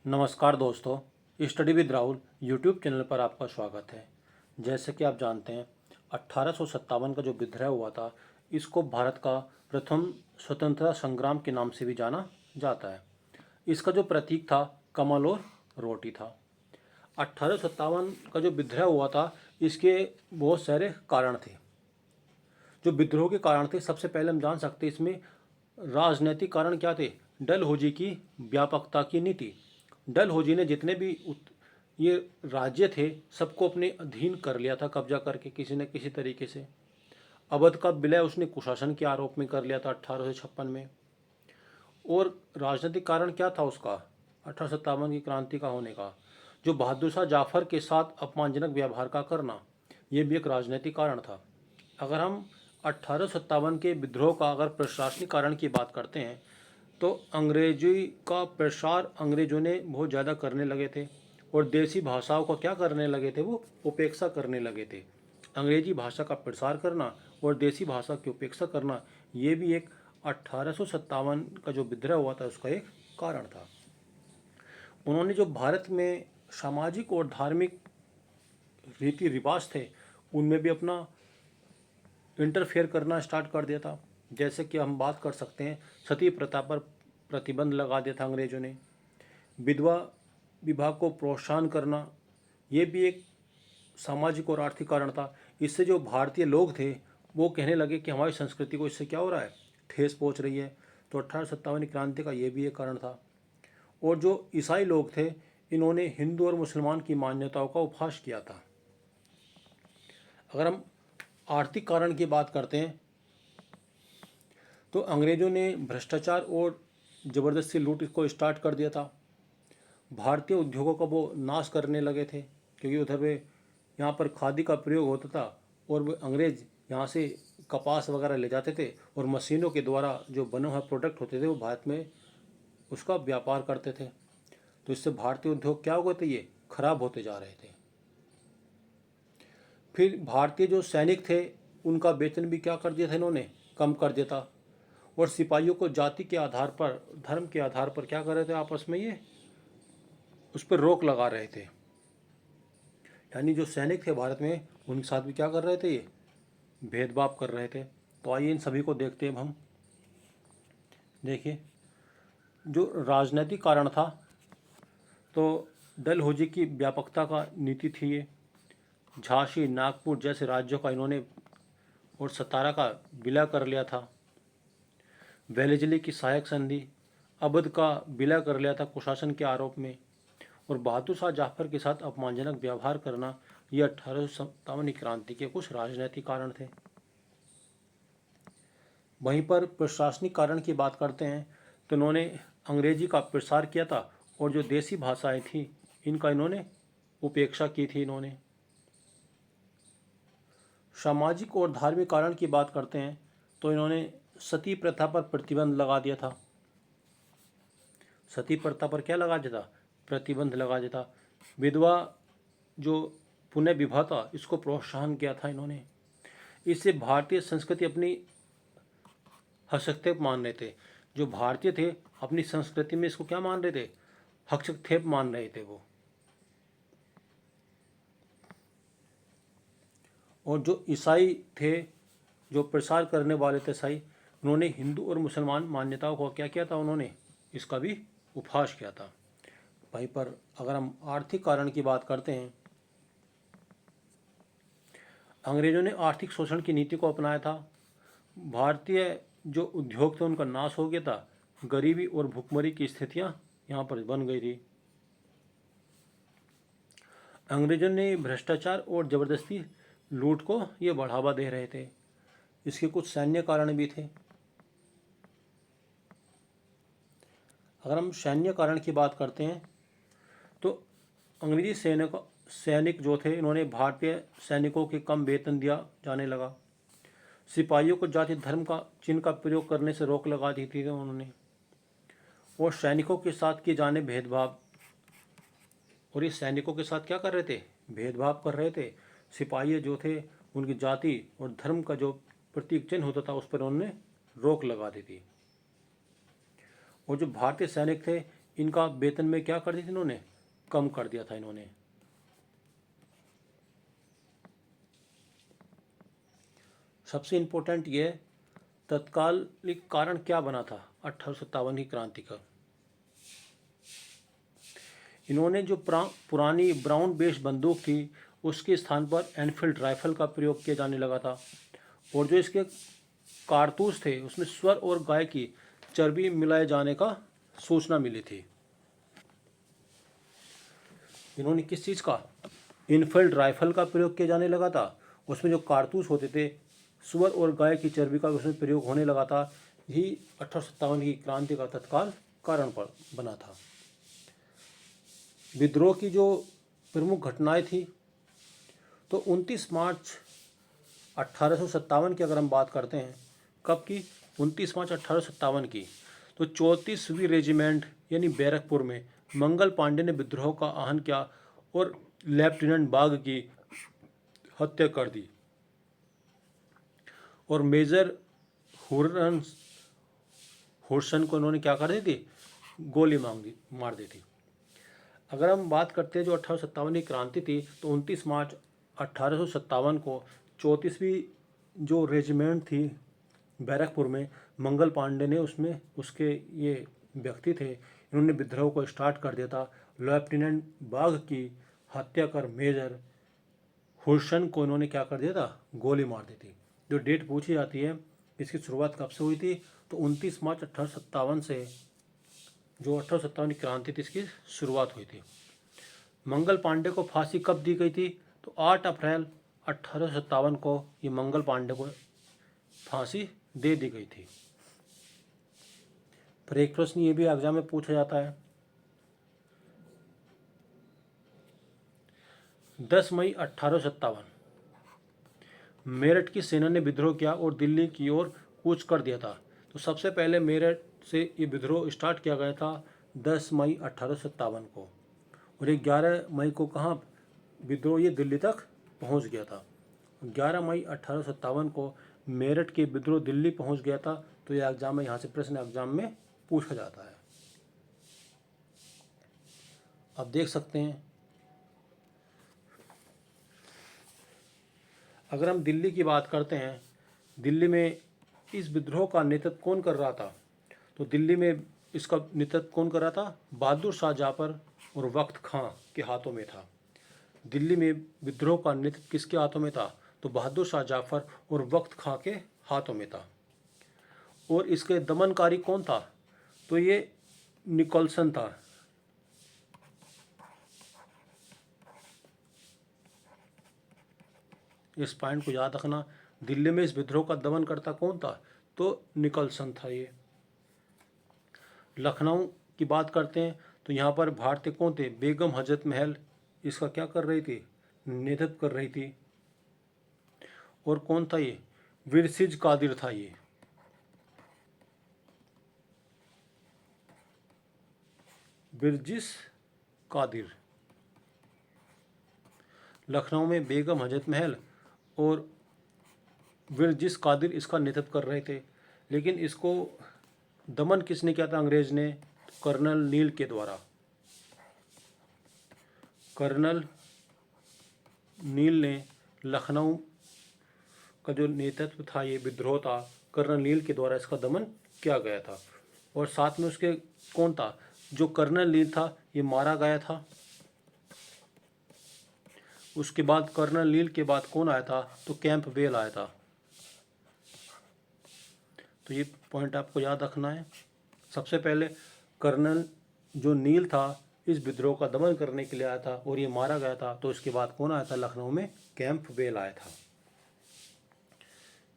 नमस्कार दोस्तों, study with Rahul YouTube channel पर आपका स्वागत है। जैसे कि आप जानते हैं, 1857 का जो विद्रोह हुआ था, इसको भारत का प्रथम स्वतंत्रता संग्राम के नाम से भी जाना जाता है। इसका जो प्रतीक था, कमल और रोटी था। 1857 का जो विद्रोह हुआ था, इसके बहुत सारे कारण थे। जो विद्रोह के कारण थे, सबसे पहले हम जान सकते हैं इसमें राजनीतिक कारण क्या थे। डलहौजी की व्यापकता की नीति। डलहौजी ने जितने भी ये राज्य थे, सबको अपने अधीन कर लिया था, कब्जा करके किसी न किसी तरीके से। अवध का विलय उसने कुशासन के आरोप में कर लिया था 1856 में। और राजनीतिक कारण क्या था उसका 1857 की क्रांति का होने का, जो बहादुर शाह जाफर के साथ अपमानजनक व्यवहार का करना, ये भी एक राजनीतिक कारण था। अगर हम 1857 के विद्रोह का अगर प्रशासनिक कारण की बात करते हैं, तो अंग्रेजी का प्रसार अंग्रेजों ने बहुत ज़्यादा करने लगे थे और देसी भाषाओं का क्या करने लगे थे, वो उपेक्षा करने लगे थे। अंग्रेजी भाषा का प्रसार करना और देसी भाषा की उपेक्षा करना, ये भी एक 1857 का जो विद्रोह हुआ था उसका एक कारण था। उन्होंने जो भारत में सामाजिक और धार्मिक रीति रिवाज थे, उनमें भी अपना इंटरफेयर करना स्टार्ट कर दिया था। जैसे कि हम बात कर सकते हैं, सती प्रथा पर प्रतिबंध लगा दिया था अंग्रेजों ने। विधवा विवाह को प्रोत्साहन करना, ये भी एक सामाजिक और आर्थिक कारण था। इससे जो भारतीय लोग थे, वो कहने लगे कि हमारी संस्कृति को इससे क्या हो रहा है, ठेस पहुंच रही है। तो 1857 क्रांति का ये भी एक कारण था। और जो ईसाई लोग थे, इन्होंने हिंदू और मुसलमान की मान्यताओं का उपहास किया था। अगर हम आर्थिक कारण की बात करते हैं, तो अंग्रेजों ने भ्रष्टाचार और ज़बरदस्ती लूट को स्टार्ट कर दिया था। भारतीय उद्योगों का वो नाश करने लगे थे, क्योंकि उधर वे यहाँ पर खादी का प्रयोग होता था और वे अंग्रेज यहाँ से कपास वगैरह ले जाते थे और मशीनों के द्वारा जो बने हुए प्रोडक्ट होते थे, वो भारत में उसका व्यापार करते थे। तो इससे भारतीय उद्योग क्या हो गए थे, ये खराब होते जा रहे थे। फिर भारतीय जो सैनिक थे, उनका वेतन भी क्या कर दिया था इन्होंने, कम कर दिया था। और सिपाहियों को जाति के आधार पर, धर्म के आधार पर क्या कर रहे थे, आपस में ये उस पर रोक लगा रहे थे। यानी जो सैनिक थे भारत में, उनके साथ भी क्या कर रहे थे, ये भेदभाव कर रहे थे। तो आइए इन सभी को देखते हैं हम। देखिए, जो राजनीतिक कारण था, तो डलहौजी की व्यापकता का नीति थी ये। झांसी, नागपुर जैसे राज्यों का इन्होंने और सतारा का विलय कर लिया था। वेलेजली की सहायक संधि, अवध का विलय कर लिया था कुशासन के आरोप में। और बहादुर शाह जाफर के साथ अपमानजनक व्यवहार करना, ये 1857 क्रांति के कुछ राजनीतिक कारण थे। वहीं पर प्रशासनिक कारण की बात करते हैं, तो इन्होंने अंग्रेजी का प्रसार किया था और जो देसी भाषाएं थी, इनका इन्होंने उपेक्षा की थी इन्होंने। सामाजिक और धार्मिक कारण की बात करते हैं, तो इन्होंने सती प्रथा पर प्रतिबंध लगा दिया था। सती प्रथा पर क्या लगा दिया था, प्रतिबंध लगा दिया था। विधवा जो पुनः विवाह था, इसको प्रोत्साहन किया था इन्होंने। इससे भारतीय संस्कृति अपनी हस्तक्षेप मान रहे थे। जो भारतीय थे, अपनी संस्कृति में इसको क्या मान रहे थे, हस्तक्षेप मान रहे थे वो। और जो ईसाई थे, जो प्रसार करने वाले थे ईसाई, उन्होंने हिंदू और मुसलमान मान्यताओं को क्या किया था, उन्होंने इसका भी उपहास किया था। वहीं पर अगर हम आर्थिक कारण की बात करते हैं, अंग्रेजों ने आर्थिक शोषण की नीति को अपनाया था। भारतीय जो उद्योग थे, उनका नाश हो गया था। गरीबी और भुखमरी की स्थितियां यहाँ पर बन गई थी। अंग्रेजों ने भ्रष्टाचार और ज़बरदस्ती लूट को ये बढ़ावा दे रहे थे। इसके कुछ सैन्य कारण भी थे। अगर हम सैन्य कारण की बात करते हैं, तो अंग्रेजी सैनिक जो थे, इन्होंने भारतीय सैनिकों के कम वेतन दिया जाने लगा। सिपाहियों को जाति धर्म का चिन्ह का प्रयोग करने से रोक लगा दी थी उन्होंने। और सैनिकों के साथ किए जाने भेदभाव, और ये सैनिकों के साथ क्या कर रहे थे, भेदभाव कर रहे थे। सिपाही जो थे, उनकी जाति और धर्म का जो प्रतीक चिन्ह होता था, उस पर उन्होंने रोक लगा दी थी। और जो भारतीय सैनिक थे, इनका वेतन में क्या कर दिया था इन्होंने, कम कर दिया था इन्होंने। सबसे इम्पोर्टेंट ये तत्कालिक कारण क्या बना था 1857 की क्रांति का। इन्होंने जो पुरानी ब्राउन बेस बंदूक थी उसके स्थान पर एनफील्ड राइफल का प्रयोग किया जाने लगा था, और जो इसके कारतूस थे उसमें स्वर और गाय की चर्बी मिलाए जाने का सूचना मिली थी। इन्होंने किस चीज़ का, इनफील्ड राइफल का प्रयोग किया जाने लगा था, उसमें जो कारतूस होते थे सुअर और गाय की चर्बी का उसमें प्रयोग होने लगा था। यही 1857 की क्रांति का तत्काल कारण पर बना था। विद्रोह की जो प्रमुख घटनाएं थी, तो 29 मार्च 1857 की अगर हम बात करते हैं, कब की, 29 मार्च 1857 की, तो 34वीं रेजिमेंट यानी बैरकपुर में मंगल पांडे ने विद्रोह का आह्वान किया और लेफ्टिनेंट बाग की हत्या कर दी, और मेजर हुर्सन को उन्होंने क्या कर दी थी, गोली मार दी थी। अगर हम बात करते हैं जो 1857 की क्रांति थी, तो 29 मार्च 1857 को 34वीं जो रेजिमेंट थी बैरकपुर में मंगल पांडे ने उसमें उसके ये व्यक्ति थे, इन्होंने विद्रोह को स्टार्ट कर दिया था। लेफ्टिनेंट बाग की हत्या कर मेजर हुर्सन को इन्होंने क्या कर दिया था, गोली मार दी थी। जो डेट पूछी जाती है इसकी शुरुआत कब से हुई थी, तो 29 मार्च 1857 से जो 1857 की क्रांति थी इसकी शुरुआत हुई थी। मंगल पांडे को फांसी कब दी गई थी, तो 8 अप्रैल 1857 को ये मंगल पांडे को फांसी दे दी गई थी। फिर एक प्रश्न ये भी एग्जाम में पूछा जाता है, 10 मई 1857 मेरठ की सेना ने विद्रोह किया और दिल्ली की ओर कूच कर दिया था। तो सबसे पहले मेरठ से ये विद्रोह स्टार्ट किया गया था 10 मई 1857 को, और ये 11 मई को कहाँ विद्रोह ये दिल्ली तक पहुंच गया था। 11 मई 1857 को मेरठ के विद्रोह दिल्ली पहुंच गया था। तो ये एग्जाम में, यहाँ से प्रश्न एग्जाम में पूछा जाता है। अब देख सकते हैं, अगर हम दिल्ली की बात करते हैं, दिल्ली में इस विद्रोह का नेतृत्व कौन कर रहा था, तो दिल्ली में इसका नेतृत्व कौन कर रहा था, बहादुर शाह जाफर और वक्त खां के हाथों में था। दिल्ली में विद्रोह का नेतृत्व किसके हाथों में था, तो बहादुर शाह जाफर और वक्त खां के हाथों में था। और इसके दमनकारी कौन था, तो ये निकोलसन था। इस पॉइंट को याद रखना, दिल्ली में इस विद्रोह का दमन करता कौन था, तो निकोलसन था ये। लखनऊ की बात करते हैं, तो यहाँ पर भारतीय कौन थे, बेगम हजरत महल इसका क्या कर रही थी, नेतृत्व कर रही थी। और कौन था ये, विरसिज कादिर था ये। बिरजिस कादिर। लखनऊ में बेगम हजरत महल और विरजिस कादिर इसका नेतृत्व कर रहे थे, लेकिन इसको दमन किसने किया था, अंग्रेज ने, कर्नल नील के द्वारा। कर्नल नील ने लखनऊ का जो नेतृत्व था, ये विद्रोह था, कर्नल नील के द्वारा इसका दमन किया गया था। और साथ में उसके कौन था, जो कर्नल नील था ये मारा गया था। उसके बाद कर्नल नील के बाद कौन आया था, तो कैंपबेल आया था। तो ये पॉइंट आपको याद रखना है। सबसे पहले कर्नल जो नील था इस विद्रोह का दमन करने के लिए आया था और ये मारा गया था। तो इसके बाद कौन आया था, लखनऊ में कैंपबेल आया था।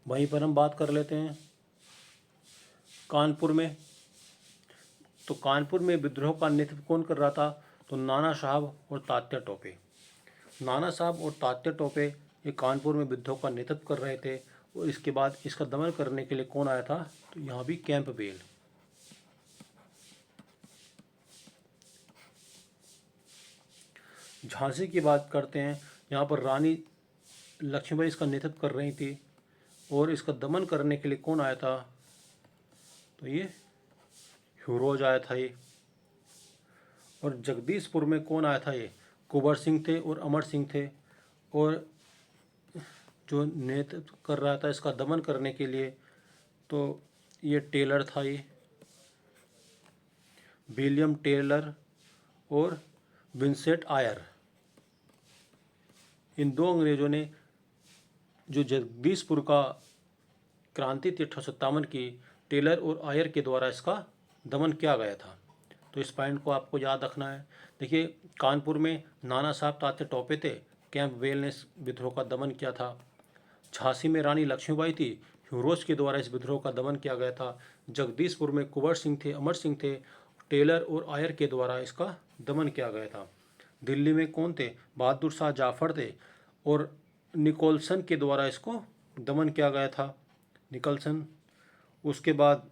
वहीं पर हम बात कर लेते हैं कानपुर में। तो कानपुर में विद्रोह का नेतृत्व कौन कर रहा था, तो नाना साहब और तात्या टोपे। नाना साहब और तात्या टोपे ये कानपुर में विद्रोह का नेतृत्व कर रहे थे। और इसके बाद इसका दमन करने के लिए कौन आया था, तो यहाँ भी कैंपबेल। झांसी की बात करते हैं, यहाँ पर रानी लक्ष्मीबाई इसका नेतृत्व कर रही थी और इसका दमन करने के लिए कौन आया था, तो ये ह्यूरोज आया था ये। और जगदीशपुर में कौन आया था? ये कुंवर सिंह थे और अमर सिंह थे। और जो नेतृत्व कर रहा था इसका दमन करने के लिए, तो ये टेलर था, ये विलियम टेलर और विंसेंट आयर। इन दो अंग्रेज़ों ने जो जगदीशपुर का क्रांति थी 1857 की, टेलर और आयर के द्वारा इसका दमन किया गया था। तो इस पॉइंट को आपको याद रखना है। देखिए, कानपुर में नाना साहब तात्या टोपे थे, कैंपबेल ने इस विद्रोह का दमन किया था। झांसी में रानी लक्ष्मीबाई थी, ह्यूरोज के द्वारा इस विद्रोह का दमन किया गया था। जगदीशपुर में कुंवर सिंह थे, अमर सिंह थे, टेलर और आयर के द्वारा इसका दमन किया गया था। दिल्ली में कौन थे? बहादुर शाह जाफर थे और निकोलसन के द्वारा इसको दमन किया गया था, निकलसन। उसके बाद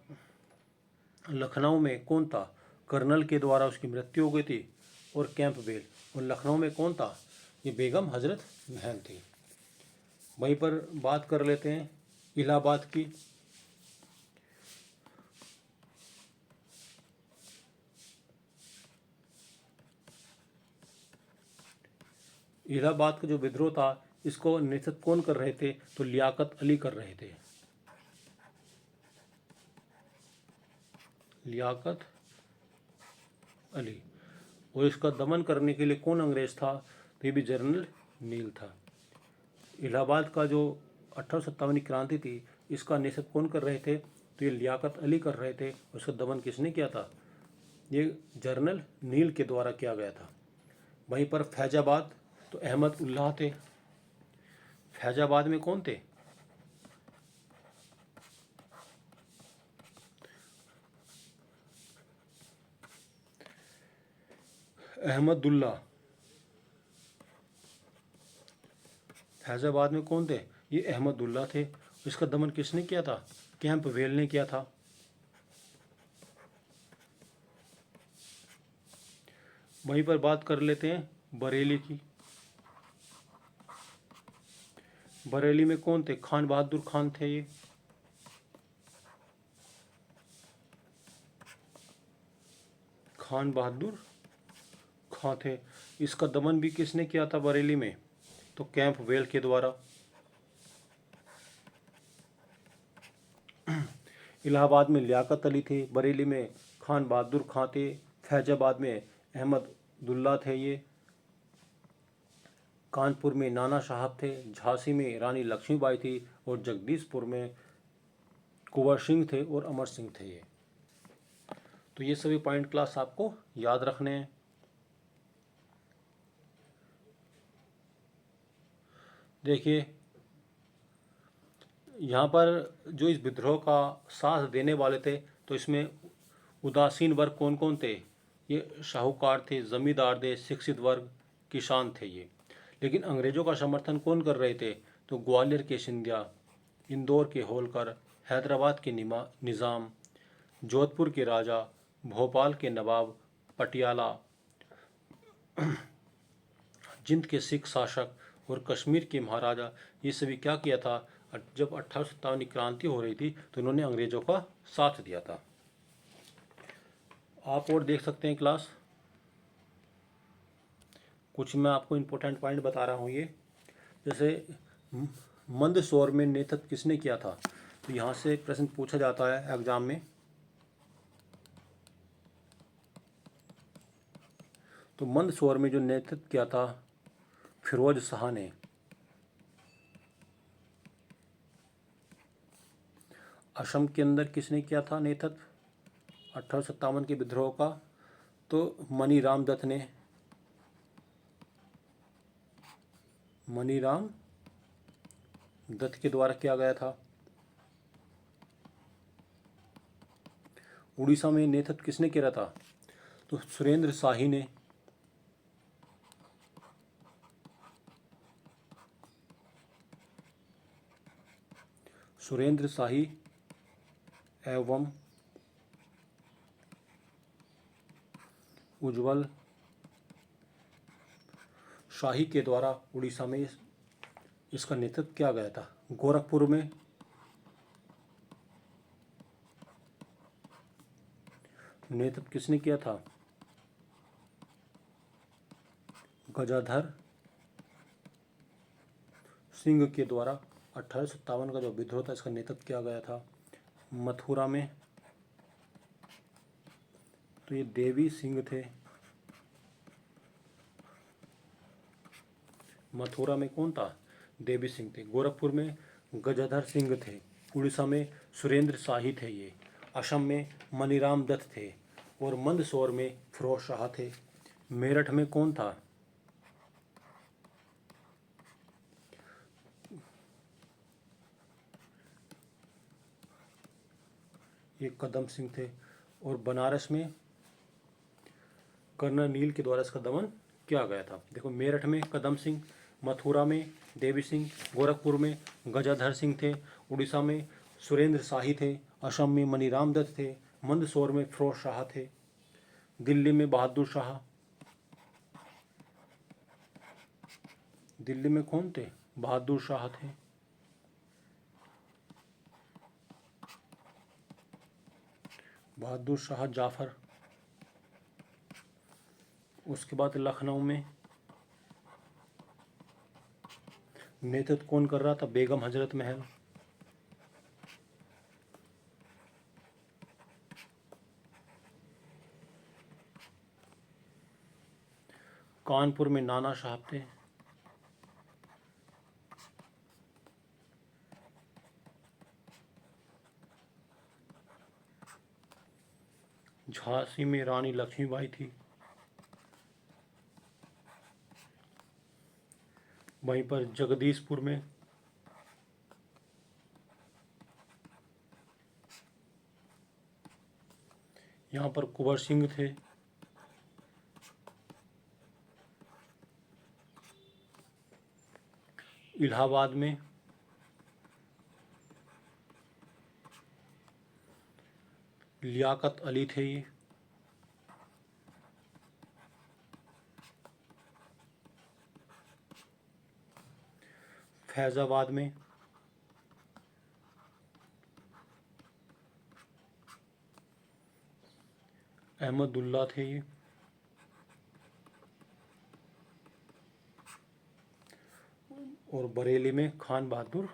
लखनऊ में कौन था? कर्नल के द्वारा उसकी मृत्यु हो गई थी, और कैंपबेल। और लखनऊ में कौन था? ये बेगम हजरत महल थी। वहीं पर बात कर लेते हैं इलाहाबाद की। इलाहाबाद का जो विद्रोह था इसको नेतृत्व कौन कर रहे थे? तो लियाकत अली कर रहे थे, लियाकत अली। और इसका दमन करने के लिए कौन अंग्रेज था? तो ये भी जनरल नील था। इलाहाबाद का जो 1857 की क्रांति थी इसका नेतृत्व कौन कर रहे थे? तो ये लियाकत अली कर रहे थे। उसका दमन किसने किया था? ये जनरल नील के द्वारा किया गया था। वहीं पर फैजाबाद, तो अहमद उल्लाह थे। फैजाबाद में कौन थे? अहमदुल्ला। फैजाबाद में कौन थे? ये अहमदुल्ला थे। इसका दमन किसने किया था? कैंपबेल ने किया था। वहीं पर बात कर लेते हैं बरेली की। बरेली में कौन थे? खान बहादुर खान थे ये। खान बहादुर खां थे। इसका दमन भी किसने किया था बरेली में? तो कैंपबेल के द्वारा। इलाहाबाद में लियाकत अली थे, बरेली में खान बहादुर खां थे, फैजाबाद में अहमदुल्ला थे ये, कानपुर में नाना साहब थे, झांसी में रानी लक्ष्मीबाई थी, और जगदीशपुर में कुंवर सिंह थे और अमर सिंह थे ये। तो ये सभी पॉइंट क्लास आपको याद रखने हैं। देखिए, यहाँ पर जो इस विद्रोह का साथ देने वाले थे, तो इसमें उदासीन वर्ग कौन कौन थे? ये साहूकार थे, जमींदार थे, शिक्षित वर्ग, किसान थे ये। लेकिन अंग्रेजों का समर्थन कौन कर रहे थे? तो ग्वालियर के सिंधिया, इंदौर के होलकर, हैदराबाद के निज़ाम, जोधपुर के राजा, भोपाल के नवाब, पटियाला, जिंद के सिख शासक और कश्मीर के महाराजा। ये सभी क्या किया था? जब 1857 की क्रांति हो रही थी तो इन्होंने अंग्रेजों का साथ दिया था। आप और देख सकते हैं क्लास, कुछ मैं आपको इम्पोर्टेंट पॉइंट बता रहा हूँ ये। जैसे मंदसौर में नेतृत्व किसने किया था? तो यहाँ से प्रश्न पूछा जाता है एग्जाम में। तो मंदसौर में जो नेतृत्व किया था फिरोज शाह ने। असम के अंदर किसने किया था नेतृत्व 1857 के विद्रोह का? तो मनीराम दत्त ने। मनीराम दत्त के द्वारा किया गया था। उड़ीसा में नेतृत्व किसने किया था? तो सुरेंद्र शाही ने। सुरेंद्र शाही एवं उज्जवल शाही के द्वारा उड़ीसा में इसका नेतृत्व किया गया था। गोरखपुर में नेतृत्व किसने किया था? गजाधर सिंह के द्वारा 1857 का जो विद्रोह था इसका नेतृत्व किया गया था। मथुरा में तो ये देवी सिंह थे। मथुरा में कौन था? देवी सिंह थे। गोरखपुर में गजाधर सिंह थे। उड़ीसा में सुरेंद्र शाही थे। ये असम में मनीराम दत्त थे और मंदसौर में फिरोज शाह थे। मेरठ में कौन था? ये कदम सिंह थे। और बनारस में कर्नल नील के द्वारा इसका दमन किया गया था। देखो, मेरठ में कदम सिंह, मथुरा में देवी सिंह, गोरखपुर में गजाधर सिंह थे, उड़ीसा में सुरेंद्र शाही थे, असम में मनीराम दत्त थे, मंदसौर में फिरोज शाह थे, दिल्ली में बहादुर शाह। दिल्ली में कौन थे? बहादुर शाह थे। बहादुर शाह जाफर। उसके बाद लखनऊ में नेतृत्व कौन कर रहा था? बेगम हजरत महल। कानपुर में नाना साहब थे। झांसी में रानी लक्ष्मीबाई थी। वहीं पर जगदीशपुर में यहाँ पर कुंवर सिंह थे। इलाहाबाद में लियाकत अली थे। ये फैजाबाद में अहमदुल्ला थे। ये और बरेली में खान बहादुर।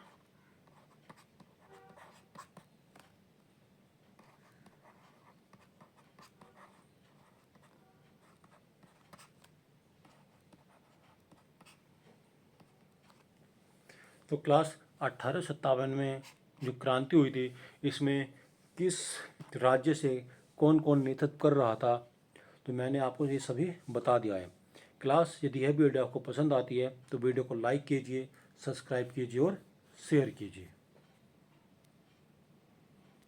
तो क्लास 1857 में जो क्रांति हुई थी इसमें किस राज्य से कौन कौन नेतृत्व कर रहा था, तो मैंने आपको ये सभी बता दिया है। क्लास, यदि यह वीडियो आपको पसंद आती है तो वीडियो को लाइक कीजिए, सब्सक्राइब कीजिए और शेयर कीजिए।